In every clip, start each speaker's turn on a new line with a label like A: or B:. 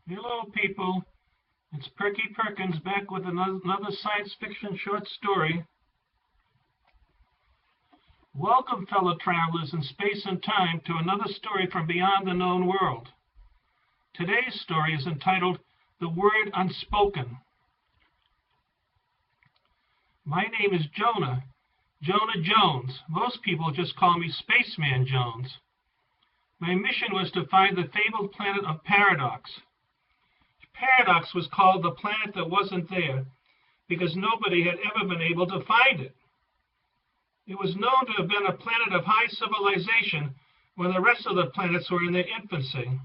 A: Hello, people. It's Perky Perkins back with another science fiction short story. Welcome, fellow travelers in space and time, to another story from beyond the known world. Today's story is entitled The Word Unspoken. My name is Jonah Jones. Most people just call me Spaceman Jones. My mission was to find the fabled planet of Paradox. Paradox was called the planet that wasn't there because nobody had ever been able to find it. It was known to have been a planet of high civilization when the rest of the planets were in their infancy.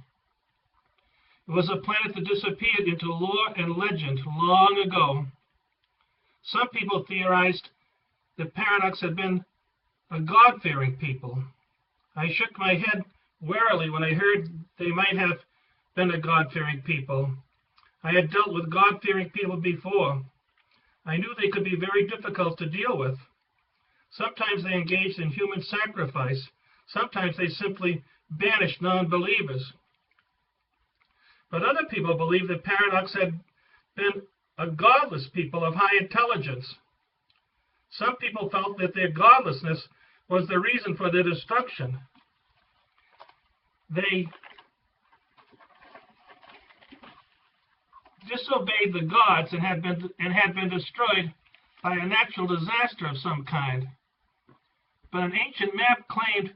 A: It was a planet that disappeared into lore and legend long ago. Some people theorized that Paradox had been a God-fearing people. I shook my head warily when I heard they might have been a God-fearing people. I had dealt with God-fearing people before. I knew they could be very difficult to deal with. Sometimes they engaged in human sacrifice. Sometimes they simply banished non-believers. But other people believed that Paradox had been a godless people of high intelligence. Some people felt that their godlessness was the reason for their destruction. They disobeyed the gods and had been destroyed by a natural disaster of some kind. But an ancient map claimed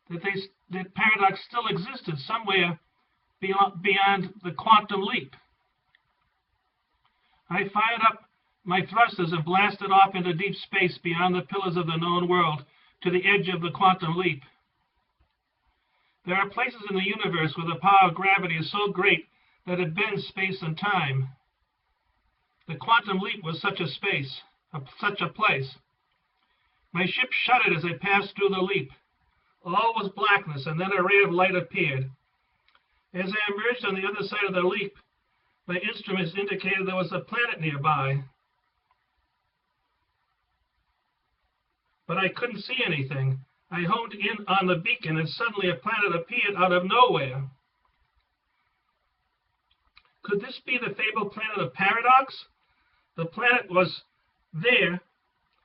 A: that Paradox still existed somewhere beyond the quantum leap. I fired up my thrusters and blasted off into deep space beyond the pillars of the known world to the edge of the quantum leap. There are places in the universe where the power of gravity is so great that it bends space and time. The quantum leap was such a place. My ship shuddered as I passed through the leap. All was blackness, and then a ray of light appeared. As I emerged on the other side of the leap, my instruments indicated there was a planet nearby. But I couldn't see anything. I honed in on the beacon, and suddenly a planet appeared out of nowhere. Could this be the fabled planet of Paradox? The planet was there,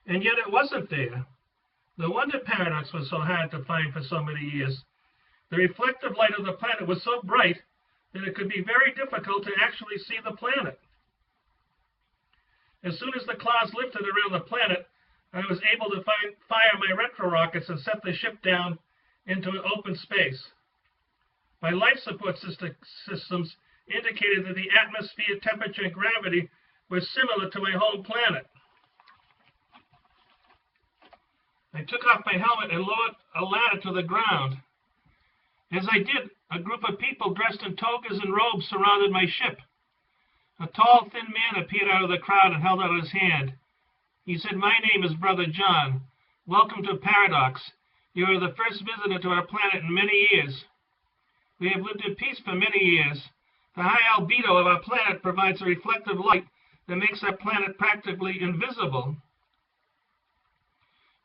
A: and yet it wasn't there. No wonder Paradox was so hard to find for so many years. The reflective light of the planet was so bright that it could be very difficult to actually see the planet. As soon as the clouds lifted around the planet, I was able to fire my retro rockets and set the ship down into an open space. My life support systems indicated that the atmosphere, temperature, and gravity were similar to my home planet. I took off my helmet and lowered a ladder to the ground. As I did, a group of people dressed in togas and robes surrounded my ship. A tall, thin man appeared out of the crowd and held out his hand. He said, "My name is Brother John. Welcome to Paradox. You are the first visitor to our planet in many years. We have lived in peace for many years. The high albedo of our planet provides a reflective light that makes our planet practically invisible.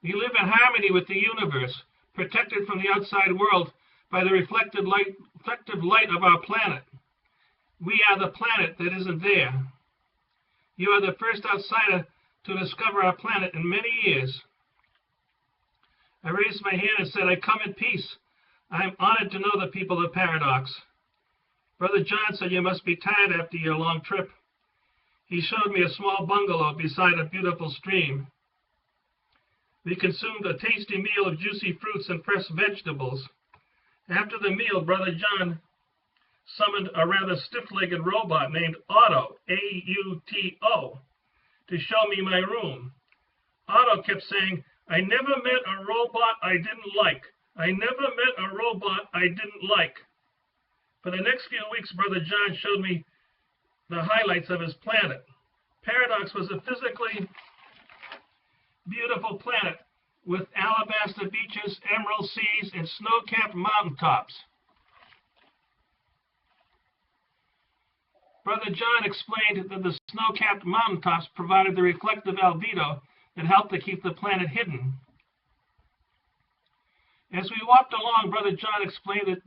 A: We live in harmony with the universe, protected from the outside world by the reflective light of our planet. We are the planet that isn't there. You are the first outsider to discover our planet in many years." I raised my hand and said, "I come in peace. I am honored to know the people of Paradox." Brother John said, "You must be tired after your long trip." He showed me a small bungalow beside a beautiful stream. We consumed a tasty meal of juicy fruits and fresh vegetables. After the meal, Brother John summoned a rather stiff-legged robot named Otto, A-U-T-O, to show me my room. Otto kept saying, "I never met a robot I didn't like. I never met a robot I didn't like." For the next few weeks, Brother John showed me the highlights of his planet. Paradox was a physically beautiful planet with alabaster beaches, emerald seas, and snow-capped mountaintops. Brother John explained that the snow-capped mountaintops provided the reflective albedo that helped to keep the planet hidden. As we walked along, Brother John explained that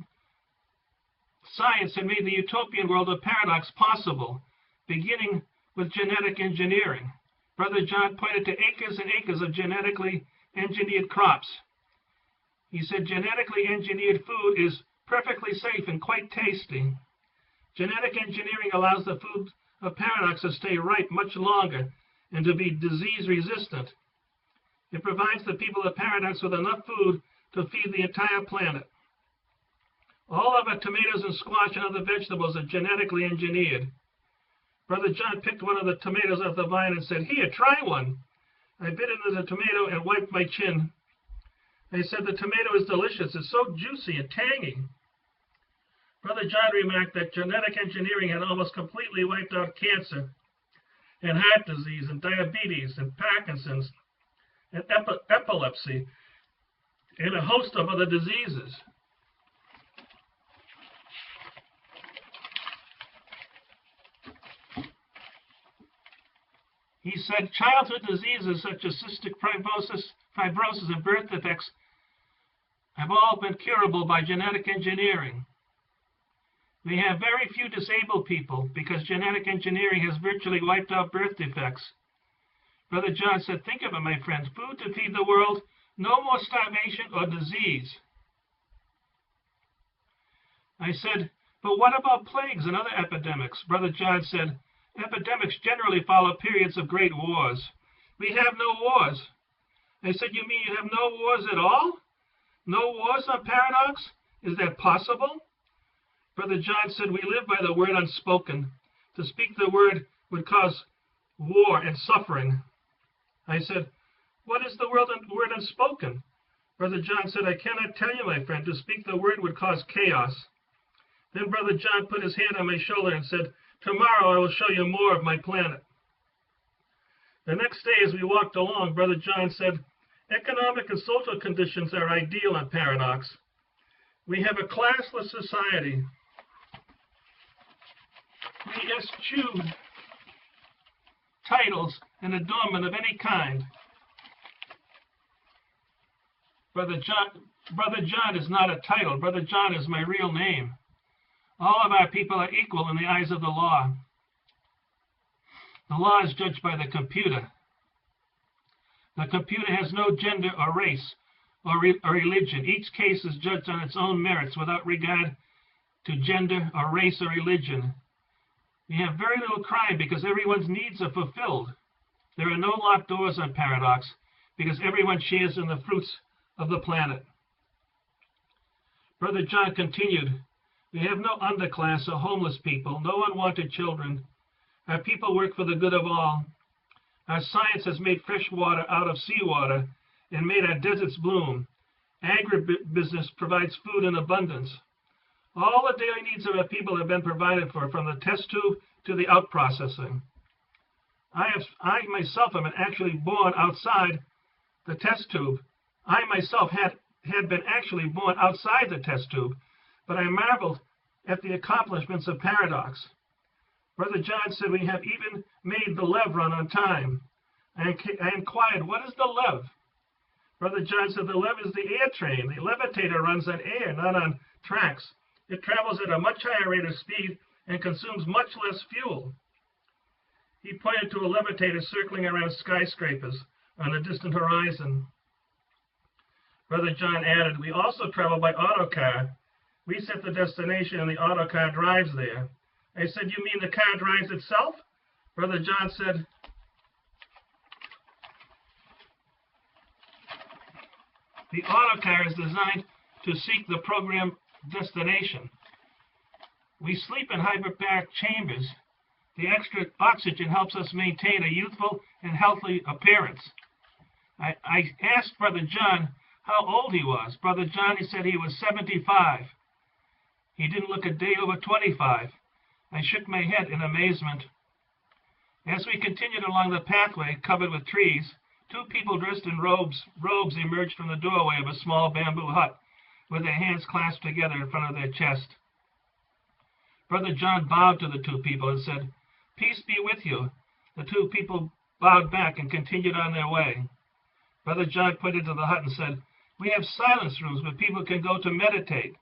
A: Science had made the utopian world of paradox possible, beginning with genetic engineering. Brother John pointed to acres and acres of genetically engineered crops. He said genetically engineered food is perfectly safe and quite tasty. Genetic engineering allows the food of paradox to stay ripe much longer and to be disease resistant. It provides the people of paradox with enough food to feed the entire planet. All of our tomatoes and squash and other vegetables are genetically engineered. Brother John picked one of the tomatoes off the vine and said, "Here, try one." I bit into the tomato and wiped my chin. They said, "The tomato is delicious. It's so juicy and tangy." Brother John remarked that genetic engineering had almost completely wiped out cancer and heart disease and diabetes and Parkinson's and epilepsy and a host of other diseases. He said childhood diseases such as cystic fibrosis and birth defects have all been curable by genetic engineering. We have very few disabled people because genetic engineering has virtually wiped out birth defects. Brother John said, "Think of it, my friends, food to feed the world, no more starvation or disease." I said, "But what about plagues and other epidemics?" Brother John said, "Epidemics generally follow periods of great wars. We have no wars." I said, "You mean you have no wars at all? No wars on paradox? Is that possible?" Brother John said, "We live by the word unspoken. To speak the word would cause war and suffering." I said, "What is the word unspoken?" Brother John said, "I cannot tell you, my friend. To speak the word would cause chaos." Then Brother John put his hand on my shoulder and said, "Tomorrow I will show you more of my planet." The next day as we walked along, Brother John said, "Economic and social conditions are ideal on paradox. We have a classless society. We eschew titles and adornment of any kind." Brother John is not a title. Brother John is my real name. All of our people are equal in the eyes of the law. The law is judged by the computer. The computer has no gender or race or religion. Each case is judged on its own merits without regard to gender or race or religion. We have very little crime because everyone's needs are fulfilled. There are no locked doors on paradox because everyone shares in the fruits of the planet. Brother John continued, "We have no underclass or homeless people, no unwanted children. Our people work for the good of all. Our science has made fresh water out of seawater and made our deserts bloom. Agribusiness provides food in abundance. All the daily needs of our people have been provided for, from the test tube to the outprocessing. I myself am actually born outside the test tube. I myself had been actually born outside the test tube, but I marveled at the accomplishments of paradox." Brother John said, "We have even made the Lev run on time." I inquired, "What is the Lev?" Brother John said, "The Lev is the air train. The levitator runs on air, not on tracks. It travels at a much higher rate of speed and consumes much less fuel." He pointed to a levitator circling around skyscrapers on the distant horizon. Brother John added, "We also travel by autocar. We set the destination and the autocar drives there." I said, "You mean the car drives itself?" Brother John said, "The autocar is designed to seek the programmed destination. We sleep in hyperbaric chambers. The extra oxygen helps us maintain a youthful and healthy appearance." I asked Brother John how old he was. Brother John, he said he was 75. He didn't look a day over 25. I shook my head in amazement. As we continued along the pathway covered with trees, two people dressed in robes emerged from the doorway of a small bamboo hut with their hands clasped together in front of their chest. Brother John bowed to the two people and said, "Peace be with you." The two people bowed back and continued on their way. Brother John pointed to the hut and said, "We have silence rooms where people can go to meditate.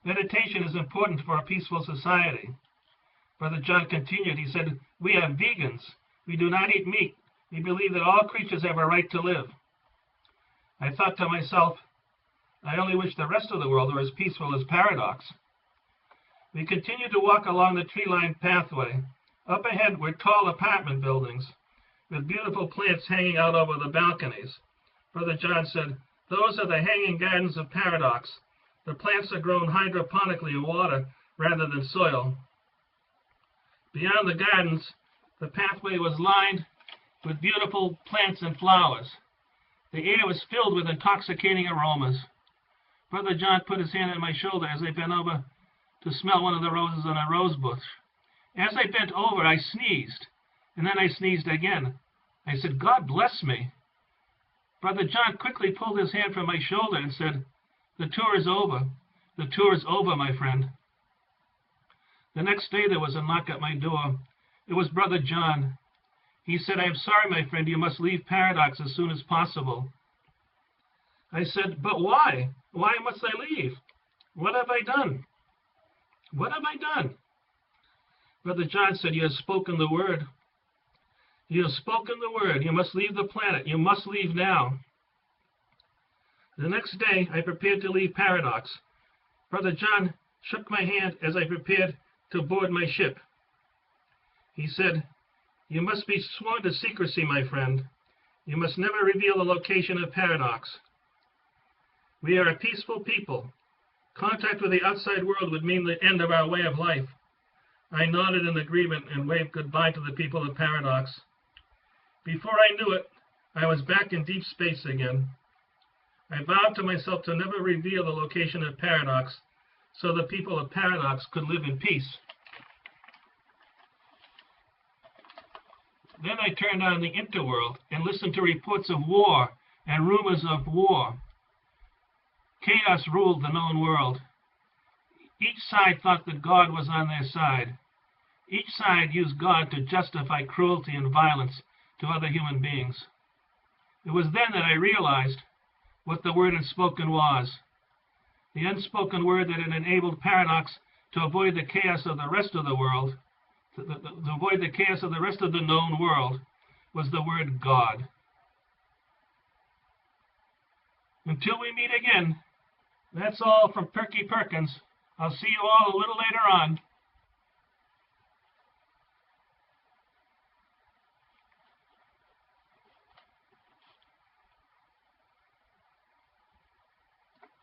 A: Meditation is important for a peaceful society. Brother John continued. He said, "We are vegans. We do not eat meat. We believe that all creatures have a right to live." I thought to myself, I only wish the rest of the world were as peaceful as Paradox. We continued to walk along the tree-lined pathway. Up ahead were tall apartment buildings with beautiful plants hanging out over the balconies. Brother John said, "Those are the hanging gardens of Paradox. The plants are grown hydroponically in water rather than soil." Beyond the gardens, the pathway was lined with beautiful plants and flowers. The air was filled with intoxicating aromas. Brother John put his hand on my shoulder as I bent over to smell one of the roses on a rose bush. As I bent over, I sneezed, and then I sneezed again. I said, "God bless me." Brother John quickly pulled his hand from my shoulder and said, "The tour is over. The tour is over, my friend." The next day there was a knock at my door. It was Brother John. He said, "I am sorry, my friend, you must leave Paradox as soon as possible." I said, "But why? Why must I leave? What have I done? What have I done?" Brother John said, "You have spoken the word. You have spoken the word. You must leave the planet. You must leave now." The next day, I prepared to leave Paradox. Brother John shook my hand as I prepared to board my ship. He said, "You must be sworn to secrecy, my friend. You must never reveal the location of Paradox. We are a peaceful people. Contact with the outside world would mean the end of our way of life." I nodded in agreement and waved goodbye to the people of Paradox. Before I knew it, I was back in deep space again. I vowed to myself to never reveal the location of Paradox, so the people of Paradox could live in peace. Then I turned on the interworld and listened to reports of war and rumors of war. Chaos ruled the known world. Each side thought that God was on their side. Each side used God to justify cruelty and violence to other human beings. It was then that I realized what the Word Unspoken was. The unspoken word that had enabled Paradox to avoid the chaos of the rest of the world, to avoid the chaos of the rest of the known world, was the word God. Until we meet again, that's all from Perky Perkins. I'll see you all a little later on.